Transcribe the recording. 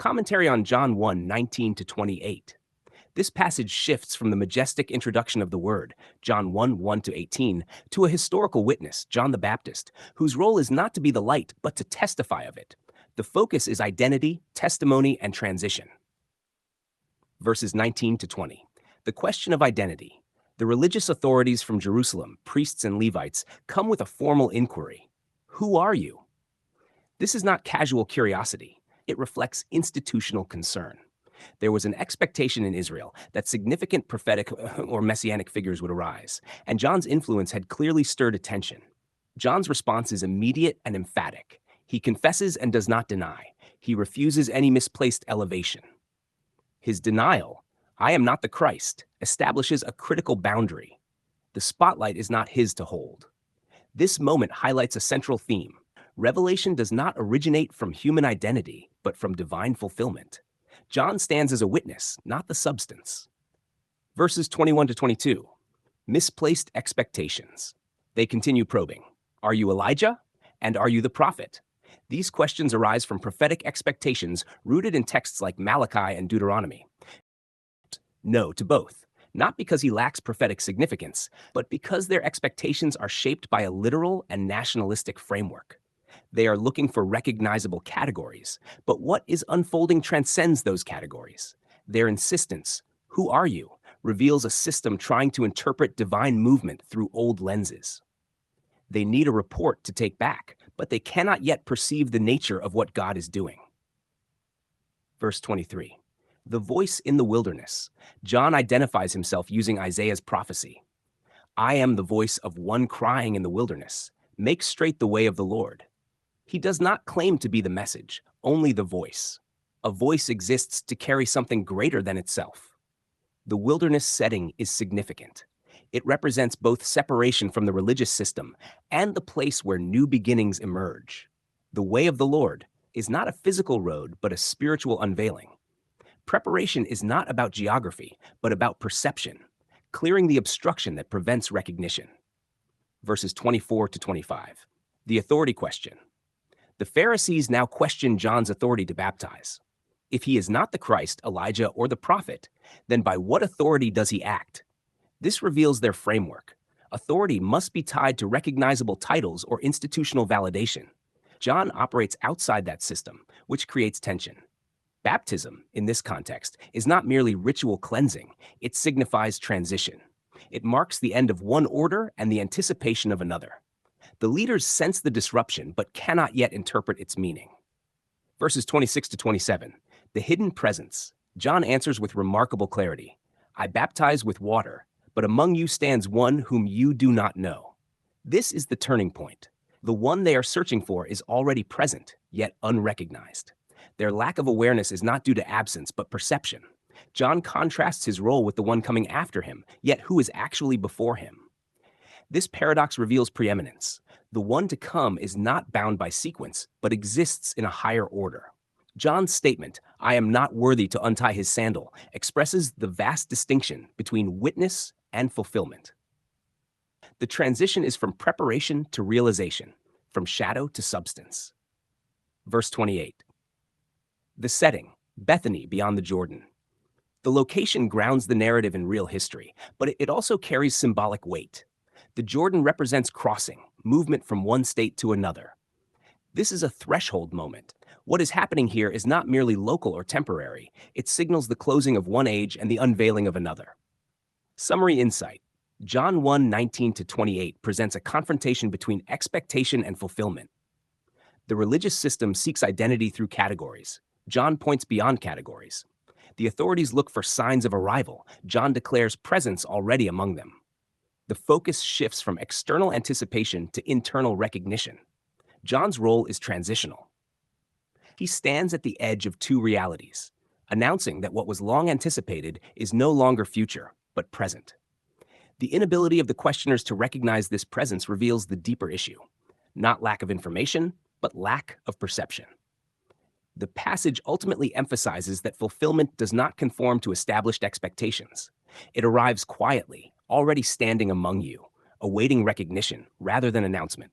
Commentary on John 1 19 to 28. This passage shifts from the majestic introduction of the Word, John 1 1 to 18, to a historical witness, John the Baptist, whose role is not to be the light, but to testify of it. The focus is identity, testimony, and transition. Verses 19 to 20. The question of identity. The religious authorities from Jerusalem, priests and Levites, come with a formal inquiry. Who are you? This is not casual curiosity. It reflects institutional concern. There was an expectation in Israel that significant prophetic or messianic figures would arise, and John's influence had clearly stirred attention. John's response is immediate and emphatic. He confesses and does not deny. He refuses any misplaced elevation. His denial, I am not the Christ, establishes a critical boundary. The spotlight is not his to hold. This moment highlights a central theme. Revelation does not originate from human identity, but from divine fulfillment. John stands as a witness, not the substance. Verses 21 to 22. Misplaced expectations. They continue probing. Are you Elijah? And are you the prophet? These questions arise from prophetic expectations rooted in texts like Malachi and Deuteronomy. No to both, not because he lacks prophetic significance, but because their expectations are shaped by a literal and nationalistic framework. They are looking for recognizable categories, but what is unfolding transcends those categories. Their insistence, who are you, reveals a system trying to interpret divine movement through old lenses. They need a report to take back, but they cannot yet perceive the nature of what God is doing. Verse 23. The voice in the wilderness. John identifies himself using Isaiah's prophecy. I am the voice of one crying in the wilderness. Make straight the way of the Lord. He does not claim to be the message, only the voice. A voice exists to carry something greater than itself. The wilderness setting is significant. It represents both separation from the religious system and the place where new beginnings emerge. The way of the Lord is not a physical road, but a spiritual unveiling. Preparation is not about geography, but about perception, clearing the obstruction that prevents recognition. Verses 24 to 25. The authority question. The Pharisees now question John's authority to baptize. If he is not the Christ, Elijah, or the prophet, then by what authority does he act? This reveals their framework. Authority must be tied to recognizable titles or institutional validation. John operates outside that system, which creates tension. Baptism, in this context, is not merely ritual cleansing, it signifies transition. It marks the end of one order and the anticipation of another. The leaders sense the disruption but cannot yet interpret its meaning. Verses 26 to 27. The hidden presence. John answers with remarkable clarity. I baptize with water, but among you stands one whom you do not know. This is the turning point. The one they are searching for is already present, yet unrecognized. Their lack of awareness is not due to absence, but perception. John contrasts his role with the one coming after him, yet who is actually before him. This paradox reveals preeminence. The one to come is not bound by sequence, but exists in a higher order. John's statement, I am not worthy to untie his sandal, expresses the vast distinction between witness and fulfillment. The transition is from preparation to realization, from shadow to substance. Verse 28. The setting, Bethany beyond the Jordan. The location grounds the narrative in real history, but it also carries symbolic weight. The Jordan represents crossing, movement from one state to another. This is a threshold moment. What is happening here is not merely local or temporary. It signals the closing of one age and the unveiling of another. Summary insight. John 1 19 to 28 presents a confrontation between expectation and fulfillment. The religious system seeks identity through categories. John points beyond categories. The authorities look for signs of arrival. John declares presence already among them. The focus shifts from external anticipation to internal recognition. John's role is transitional. He stands at the edge of two realities, announcing that what was long anticipated is no longer future, but present. The inability of the questioners to recognize this presence reveals the deeper issue, not lack of information, but lack of perception. The passage ultimately emphasizes that fulfillment does not conform to established expectations. It arrives quietly, already standing among you, awaiting recognition rather than announcement.